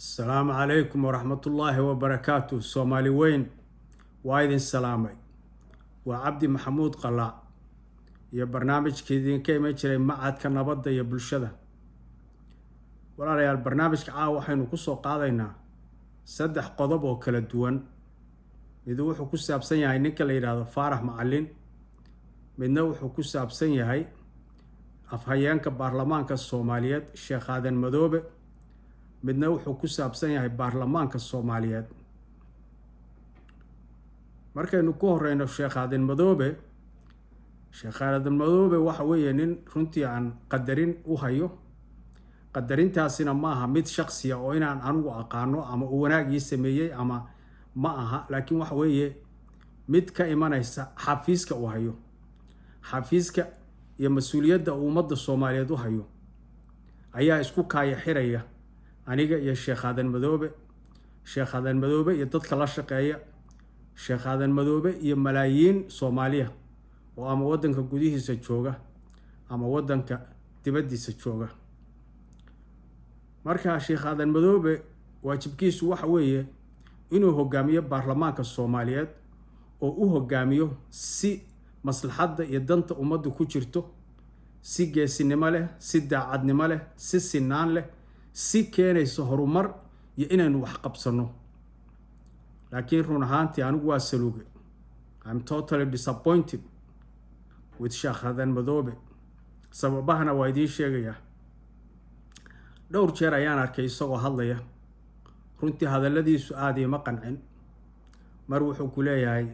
السلام عليكم ورحمة الله وبركاته. سومالي وين وايدين سلامي وعبدي محمود قلاع يا برنامج كيدين كي ميجري معاد كنبضة يا بلشدة ولا ريال برنامج عاو حينو كسو قادينا سدح قضب وكلا دوان إذا وحو كسو أبسن يهي نيكا ليرادو فارح معلين من وحو كسو أبسن يهي أفهيانك بارلمانك الصوماليات الشيخ آدن مدوبة midna wuxuu ku saabsan yahay baarlamaanka Soomaaliyeed. Markaynu ku horeyno Sheekh Aadan Madoobe waxa weeye nin runtii aan qadarin u hayo. Qadarintaasina maaha mid shakhsiya oo inaan anigu aqaano ama uu wanaagii sameeyay ama ma aha, laakiin waxa weeye mid ka imanaysa xafiiska u hayo. Xafiiska iyo mas'uuliyadda ummadda Soomaaliyeed u hayo ayaa isku kaaya xiraya aniga iyo Sheekh Aadan Madoobe iyo dadka la shaqeeya Sheekh Aadan Madoobe iyo malaayiin Soomaaliya oo ama wadanka gudihiisa jooga ama wadanka dibadiisa jooga. Marka Sheekh Aadan Madoobe waajibkiisu waxa weeye inuu hogaamiyo baarlamaanka Soomaaliyeed oo uu hogaamiyo si maslaxadda iyo danta ummadda ku jirto, si geesinimo leh, si daacadnimo leh, si sinaan leh, si keenayso horumar iyo inaynu wax qabsano. Laakiin run ahaantii anigu waa saluuge. I'm totally disappointed with Sheekh Aadan Madoobe. Sababahana waa idiin sheegaya. Dhowr jeer ayaan arkay isagoo hadlaya. Runtii hadalladiisu aad ima qancin. Mar wuxuu ku leeyahay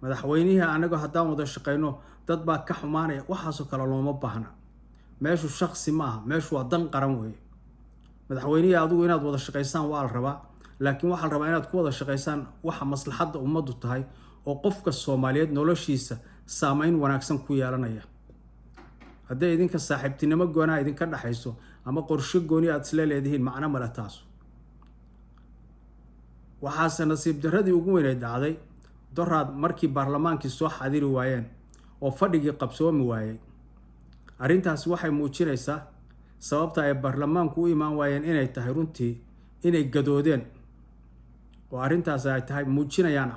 madaxweynihii anagu haddaan wada shaqeyno dad baa ka xumaanaya, waxaasoo kale looma baahna. Meeshu shakhsi maaha, meeshu waa dan qaran weeye. madaxweynihi adigu inaad wada shaqeysaan waa la rabaa, laakiin waxa la rabaa inaad ku wada shaqeysaan waxa maslaxadda ummaddu tahay oo qofka Soomaaliyeed noloshiisa saameyn wanaagsan ku yeelanaya. Haddii idinka saaxiibtinimo goona idinka dhaxayso ama qorshe gooni aad isla leedihiin macna mala taas. Waxaase nasiib darradii ugu weyn ay dhacday doraad markii baarlamaankii soo xadiri waayeen oo fadhigii qabsoomi waayay. Arrintaas waxay muujinaysaa sababta ay baarlamaanku u imaan waayeen inay tahay runtii inay gadoodeen oo arrintaas ay tahay muujinayaan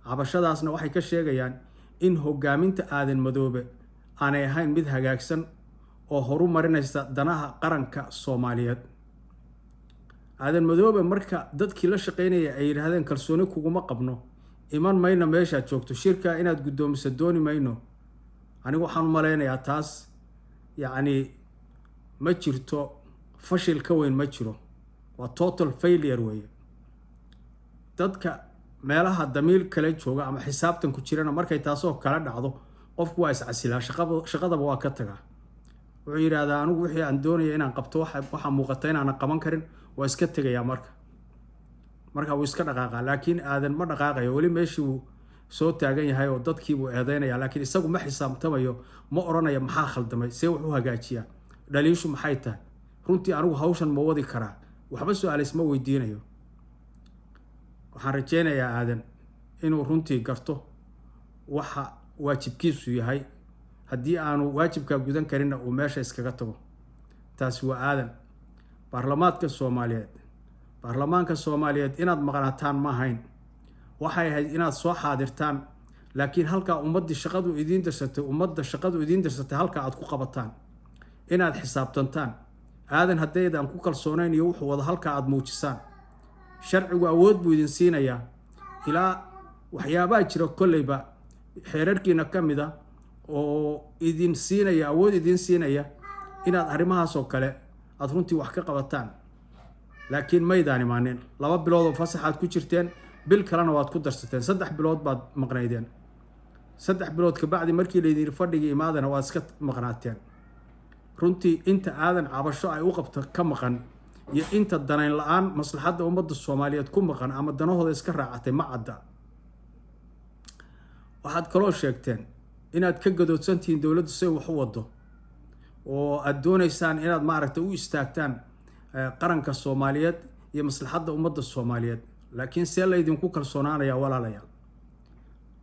cabashadaasna waxay ka sheegayaan in hogaaminta Aadan Madoobe aanay ahayn mid hagaagsan oo horumarinaysa danaha qaranka Soomaaliyeed. Aadan Madoobe marka dadkii la shaqeynayay ay yiraahdeen kalsooni kuguma qabno, iman mayna meesha joogto, shirka inaad gudoomiso dooni mayno. Anigu waxaan u maleynayaa taas ma jirto, fashil ka weyn ma jiro, waa total failure weeye. Dadka meelaha damiil kale jooga ama xisaabtan ku jirana markay taasoo kala dhacdo qofku waa iscasilaa, shaqadaba waa ka tagaa. Wuxuu yiraahdaa anigu wixii aan doonaya inaan qabto waxa muuqata inaan qaban karin, waa iska tagayaa marka uu iska dhaqaaqaa. Laakiin Aadan ma dhaqaaqayo, weli meeshii uu soo taagan yahay oo dadkii uu eedeynaya, laakiin isagu ma xisaabtamayo, ma oranayo maxaa khaldamay, see wuxuu hagaajiyaa, dhaliishu maxay tahay, runtii anigu hawshan ma wadi karaa, waxba su'aalays ma weydiinayo. Waxaan rajeynayaa Aadan inuu runtii garto waxa waajibkiisu yahay, haddii aanu waajibka gudan karinna uu meesha iskaga tago. Taasi waa Aadan. Baarlamaanka Soomaaliyeed inaad maqnaataan ma ahayn, waxay ahayd inaad soo xaadirtaan, laakiin halka ummadda shaqadu idiin dirsatay halka aad ku qabataan, inaad xisaabtantaan. Aadan haddaydan ku kalsoonayn iyo wuxuu wada halka aad muujisaan. Sharcigu awood buu idin siinayaa ilaa waxyaabaha jira kolleyba xeerarkiina ka mid ah oo idin siinaya awood idin siinaya inaad arrimahaas oo kale aad runtii wax ka qabataan. Laakiin maydaan imaanin. 2 bilood oo fasaxaad ku jirteen, bil kalena waad ku darsateen, 3 bilood baad maqnaydeen. 3 bilood ka bacdi markii la yidhi fadhigii imaadana waad iska maqnaateen. runtii inta aadan cabasho ay u qabto ka maqan iyo inta danayn la'aan maslaxadda ummadda Soomaaliyeed ku maqan ama danahooda iska raacatay ma cadda. waxaad kaloo sheegteen inaad ka gadoodsantihiin dawladdu si wax u wado oo aad doonaysaan inaad maaragtay u istaagtaan qaranka Soomaaliyeed iyo maslaxadda ummadda Soomaaliyeed. laakiin see la idinku kalsoonaanaya walaalayaal?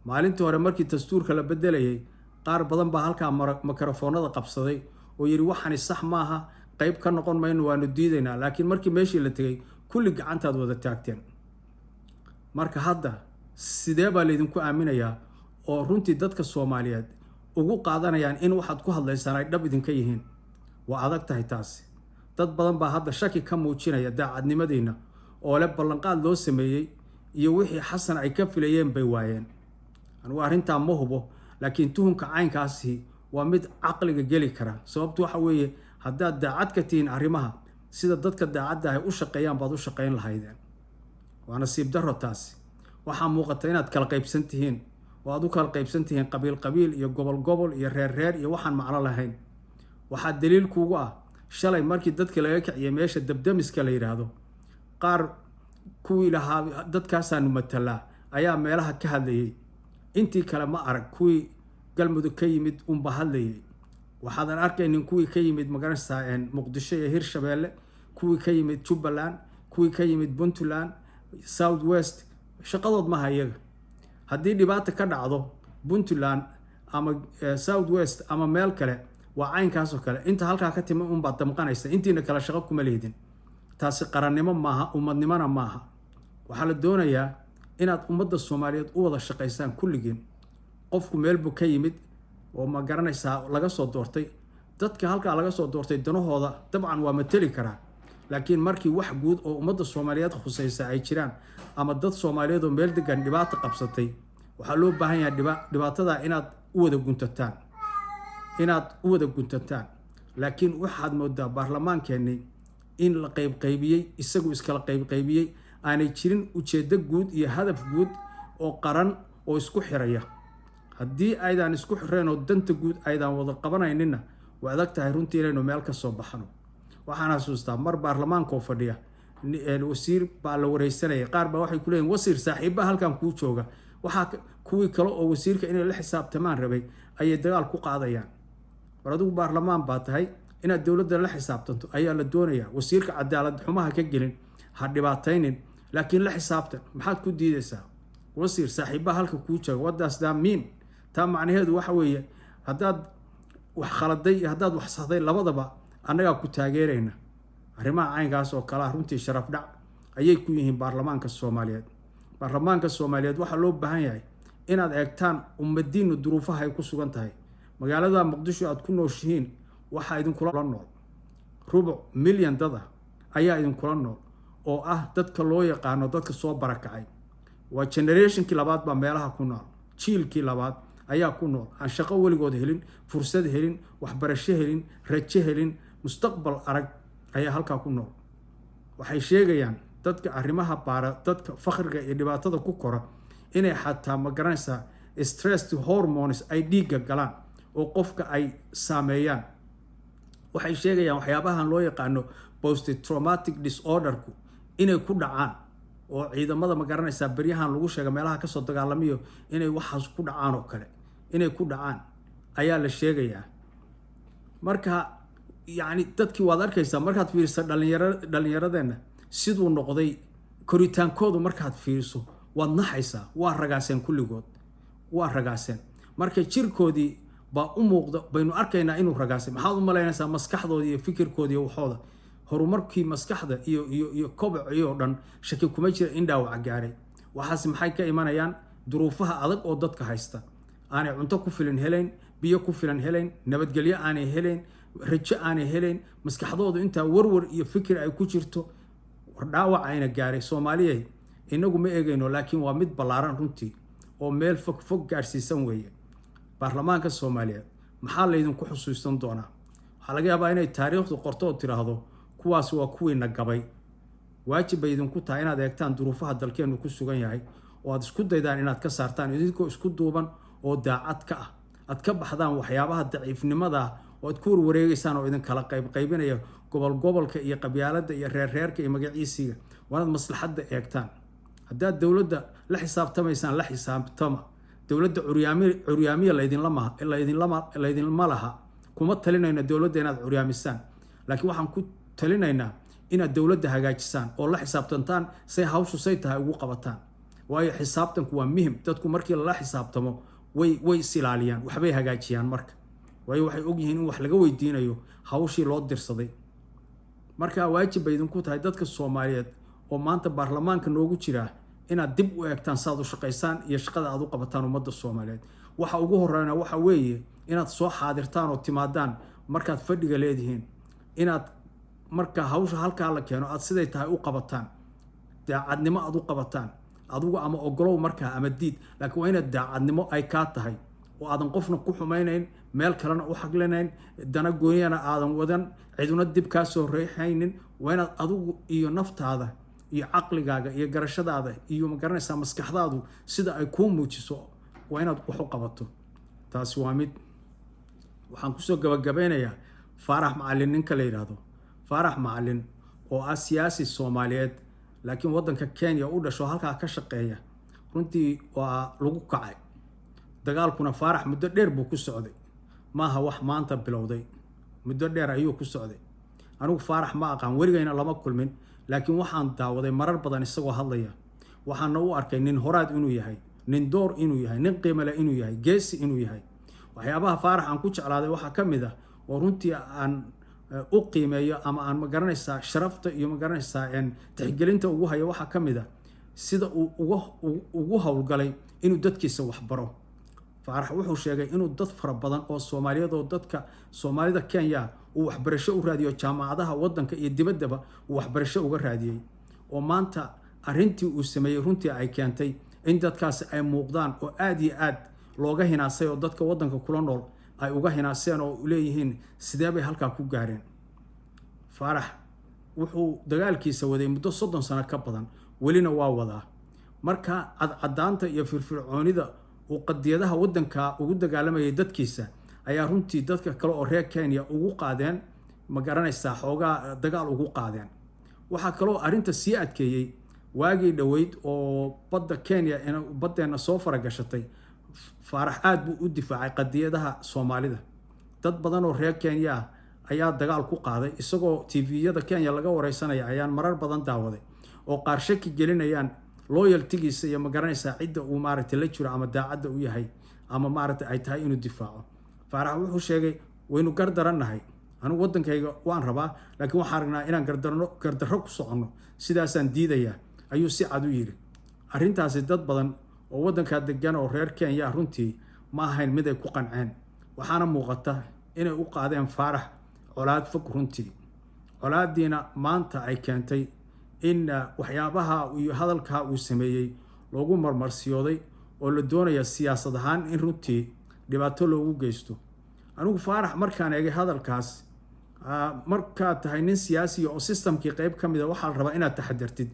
maalintii hore markii dastuurka la bedelayay qaar badan baa halka mikrofoonada qabsaday oo yiri waxani sax maaha, qayb ka noqon mayno waanu diidaynaa laakiin markii meeshii la tegay kulli gacantaad wada taagteen marka hadda sidee baa laydinku aaminayaa oo runtii dadka Soomaaliyeed ugu qaadanayaan in waxaad ku hadlaysaan ay dhab idinka yihiin waa adag tahay taasi dad badan baa hadda shaki ka muujinaya daacadnimadeena oo le ballanqaad loo sameeyay iyo wixii xasan ay ka filayeen bay waayeen anigu arrintaa ma hubo laakiin tuhunka caynkaasi waa mid caqliga geli kara sababtu waxa weeye haddaad daacad ka tihiin arrimaha sida dadka daacadda ah u shaqeeyaan baad u shaqeyn lahaydeen waa nasiib darro taasi waxaa muuqata inaad kala qaybsan tihiin oo aad u kala qaybsan tihiin qabiil qabiil iyo gobol gobol iyo reer reer iyo waxaan macno lahayn waxaa daliil kuugu ah shalay markii dadka laga kiciyay meesha dabdamiska la yiraahdo qaar kuwii lahaa dadkaasaanu matalaa ayaa meelaha ka hadlayay intii kale ma arag kuwii galmudug ka yimid unba hadlayay waxaadan arkaynin kuwii ka yimid magaranaysaa muqdisho iyo hirshabeelle kuwii ka yimid jubbaland kuwii ka yimid puntland south west shaqadood maha iyaga haddii dhibaato ka dhacdo puntland ama south west ama meel kale waa caynkaas oo kale inta halkaa ka timi unbaad damqanaysa intiina kale shaqo kuma leedin taasi qarannimo maaha ummadnimona maaha waxaa la doonayaa inaad ummadda Soomaaliyeed u wada shaqaysaan kulligiin qofku meel buu ka yimid oo ma garanaysaa laga soo doortay dadka halkaa laga soo doortay danahooda dabcan waa matali karaa laakiin markii wax guud oo ummadda Soomaaliyeed khusaysa ay jiraan ama dad Soomaaliyeed oo meel degan dhibaato qabsatay waxaa loo baahan yahay dhibaatada inaad u wada guntataan laakiin waxaad moodaa baarlamaankeenni in la qaybiyay isagu iskala qaybiyay aanay jirin ujeedo guud iyo hadaf guud oo qaran oo isku xiraya haddii aydan isku xireen oo danta guud aydan wada qabanayninna waa adag tahay runtii inaynu meel ka soo baxno waxaan xasuustaa mar baarlamaanka oo fadhiya wasiir baa la wareysanayay qaar baa waxay ku leeyihiin wasiir saaxiiba halkan kuu jooga waxaa kuwii kale oo wasiirka inay la xisaabtamaan rabay ayay dagaal ku qaadayaan war adigu baarlamaan baa tahay inaad dowladda la xisaabtanto ayaa la doonayaa wasiirka cadaalad xumaha ka gelin ha dhibaataynin laakiin la xisaabtan maxaad ku diidaysaa wasiir saaxiiba halka kuu jooga wadaas daa miin taa macnaheedu waxa weeye haddaad wax khaladay iyo haddaad wax saxday labadaba annagaa ku taageerayna arrimaha caynkaas oo kala runtii sharaf dhac ayay ku yihiin baarlamaanka Soomaaliyeed waxaa loo baahan yahay inaad eegtaan ummadiinu duruufaha ay ku sugan tahay magaalada Muqdisho aad ku nooshihiin waxa idinkula nool rubuc milyan dad ayaa idinkula nool oo ah dadka loo yaqaano dadka soo barakacay waa generationkii labaad baa meelaha ku nool jiilkii labaad ayaa ku nool aan shaqo weligood helin fursad helin waxbarasho helin rajo helin mustaqbal arag ayaa halkaa ku nool waxay sheegayaan dadka arrimaha baara dadka faqriga iyo dhibaatada ku kora inay xataa ma garanaysaa stress hormones ay dhiigga galaan oo qofka ay saameeyaan waxay sheegayaan waxyaabahan loo yaqaano post traumatic disorderku inay ku dhacaan oo ciidamada ma garanaysaa baryahan lagu sheega meelaha ka soo dagaalamiyo inay waxaas ku dhacaan oo kale inay ku dhacaan ayaa la sheegayaa marka yani dadkii waad arkaysaa markaad fiiriso dhalinyaradeenna siduu noqday koritaankoodu markaad fiiriso waad naxaysaa waa ragaaseen kulligood waa ragaaseen marka jirkoodii baa u muuqda baynu arkaynaa inuu ragaasay maxaad u malaynaysaa maskaxdooda iyo fikirkooda iyo waxooda horumarkii maskaxda iyo kobciyo dhan shaki kuma jira in dhaawac gaaray waxaas maxay ka imanayaan duruufaha adag oo dadka haysta aanay cunto ku filan helayn biyo ku filan helayn nabadgelyo aanay helayn rajo aanay helayn maskaxdoodu intaa warwar iyo fikir ay ku jirto dhaawac ayna gaaray Soomaaliyeed inagu ma eegayno laakiin waa mid ballaaran runtii oo meel fog gaarsiisan weeye baarlamaanka Soomaaliyeed maxaa la idinku xusuusan doonaa waxaa laga yaabaa inay taariikhdu qorto oo tiraahdo kuwaas waa kuwiina gabay waajib bay idinku tahay inaad eegtaan duruufaha dalkeenu ku sugan yahay oo aad isku daydaan inaad ka saartaan idinkoo isku duuban oo daacad ka ah aad ka baxdaan waxyaabaha daciifnimada oo aad ku wareegaysaan oo idin kala qaybinaya gobolka iyo qabyaaladda iyo reerka iyo magaciisiga waad maslaxadda eegtaan haddaad dowladda la xisaabtamaysaan la xisaabtama dowladda curyaamiya laydinlama laha kuma talinayna dowladda inaad curyaamisaan laakiin waxaan ku talinaynaa inaad dowladda hagaajisaan oo la xisaabtantaan say hawshu say tahay ugu qabataan waayo xisaabtanku waa muhiim dadku markii la xisaabtamo way silaaliyaan waxbay hagaajiyaan marka waayo waxay og yihiin in wax laga weydiinayo hawshii loo dirsaday marka waajib bay idinku tahay dadka Soomaaliyeed oo maanta baarlamaanka noogu jira inaad dib u eegtaan saad u shaqaysaan iyo shaqada aad u qabataan ummadda Soomaaliyeed. waxa ugu horeeyna waxa weeye inaad soo xaadirtaan oo timaadaan markaad fadhiga leedihiin, inaad marka hawsha halkaa la keeno aad siday tahay u qabataan, daacadnimo aad u qabataan. adigu ama ogolow markaa ama diid, laakiin waa inaad daacadnimo ay kaa tahay oo aadan qofna ku xumaynayn, meel kalena u xaglinayn, dana gooyana aadan wadan, ciduna dib kaa soo reexaynin. waa inaad adigu iyo naftaada iyo caqligaaga iyo garashadaada iyo ma garanaysaa maskaxdaadu sida ay kuu muujiso waa inaad wax u qabato. taasi waa mid. waxaan kusoo gabagabeynayaa Faarax Macalin ninka la yiraahdo. Faarax Macalin oo ah siyaasi Soomaaliyeed laakiin waddanka Kenya u dhasho halkaa ka shaqeeya, runtii waa lagu kacay dagaalkuna. Faarax muddo dheer buu ku socday, maaha wax maanta bilowday, muddo dheer ayuu ku socday. anigu Faarax ma aqaan, weligayna lama kulmin, laakiin waxaan daawaday marar badan isagoo hadlaya. waxaana u arkay nin horaad inuu yahay, nin door inuu yahay, nin qiimo leh inuu yahay, geesi inuu yahay. waxyaabaha Faarax aan ku jeclaaday waxaa ka mid ah oo runtii aan u qiimeeyo ama aan ma garanaysaa sharafta iyo ma garanaysaa tixgelinta ugu hayo waxaa ka mid ah sida uu ugu howlgalay inuu dadkiisa wax baro. Faarax wuxuu sheegay inuu dad fara badan oo Soomaaliyeed oo dadka Soomaalida Kenya uu waxbarasho u raadiyo jaamacadaha waddanka iyo dibaddaba uu waxbarasho uga raadiyay, oo maanta arrintii uu sameeyey runtii ay keentay in dadkaasi ay muuqdaan oo aad iyo aad looga hinaasay oo dadka waddanka kula nool ay uga hinaaseen oo u leeyihiin sidee bay halkaa ku gaareen. Faarax wuxuu dagaalkiisa waday muddo 30 sano ka badan, welina waa wadaa. marka cadcadaanta iyo firfircoonida uu qadiyadaha waddanka ugu dagaalamayay dadkiisa ayaa runtii dadka kale oo reer Kenya ugu qaadeen ma garanaysaa xoogaa dagaal ugu qaadeen. waxaa kaloo arrinta sii adkeeyey waagii dhaweyd oo badda Kenya baddeena soo faragashatay. Faarax aad buu u difaacay qadiyadaha Soomaalida. dad badan oo reer Kenya ayaa dagaal ku qaaday, isagoo TV-yada Kenya laga wareysanaya ayaan marar badan daawaday oo qaar shaki gelinayaan loyaltigiisa iyo ma garanaysaa cidda uu maaragtay la jiro ama daacadda u yahay ama maaragtay ay tahay inuu difaaco. Faarax wuxuu sheegay waynu gardarannahay, anigu waddankayga waan rabaa, laakiin waxaan aragnaa inaan gardarro ku soconno, sidaasaan diidayaa ayuu si cad u yidhi. arrintaasi dad badan oo waddanka degan oo reer Kenya runtii ma ahayn mid ay ku qanceen, waxaana muuqata inay u qaadeen Faarax colaad fog runtii. colaadiina maanta ay keentay in waxyaabaha iyo hadalka uu sameeyey loogu marmarsiyooday oo la doonaya siyaasad ahaan in runtii dhibaato loogu geysto. anigu Faarax markaan eegay hadalkaas, markaad tahay nin siyaasi oo systemkii qayb ka mid ah waxaa la rabaa inaad taxadartid,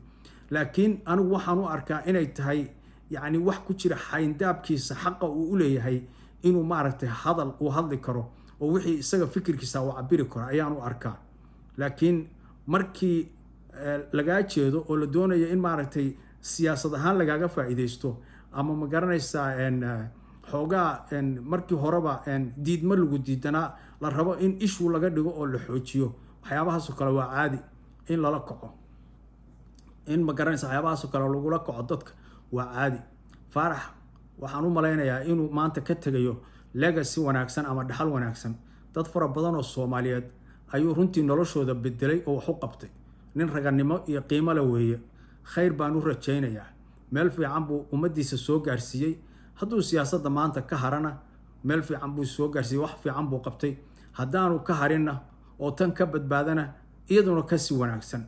laakiin anigu waxaan u arkaa inay tahay yacni wax ku jira xayndaabkiisa xaqa uu u leeyahay inuu maaragtay hadal uu hadli karo oo wixii isaga fikirkiisa uu cabiri karo ayaan u arkaa. laakiin markii lagaa jeedo oo la doonayo in maaragtay siyaasad ahaan lagaaga faa'iideysto ama ma garanaysaa xoogaa markii horeba diidma lagu diidanaa la rabo in issue laga dhigo oo la xoojiyo, waxyaabahaasoo kale waa caadi in lala kaco, in ma garanaysa waxyaabahaasoo kale lagula kaco dadka waa caadi. Faarax waxaan u malaynayaa inuu maanta ka tegayo legacy wanaagsan ama dhaxal wanaagsan. dad fara badan oo Soomaaliyeed ayuu runtii noloshooda bedelay oo wax u qabtay. nin raganimo iyo qiimo leh weeye. khayr baan u rajaynayaa, meel fiican buu ummaddiisa soo gaarsiiyey. hadduu siyaasadda maanta ka harana meel fiican buu soo gaarsiiyey, wax fiican buu qabtay. haddaanu ka harinna oo tan ka badbaadana iyaduna kasii wanaagsan.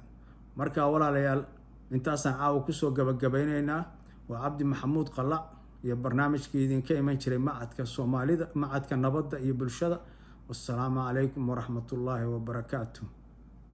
marka walaalayaal intaasaan caawa kusoo gabagabeynaynaa. waa Cabdi Maxamuud Qalac iyo barnaamijkii idinka iman jiray macadka Soomaalida, macadka nabadda iyo bulshada. wassalaamu calaykum waraxmatullaahi wabarakaatuh.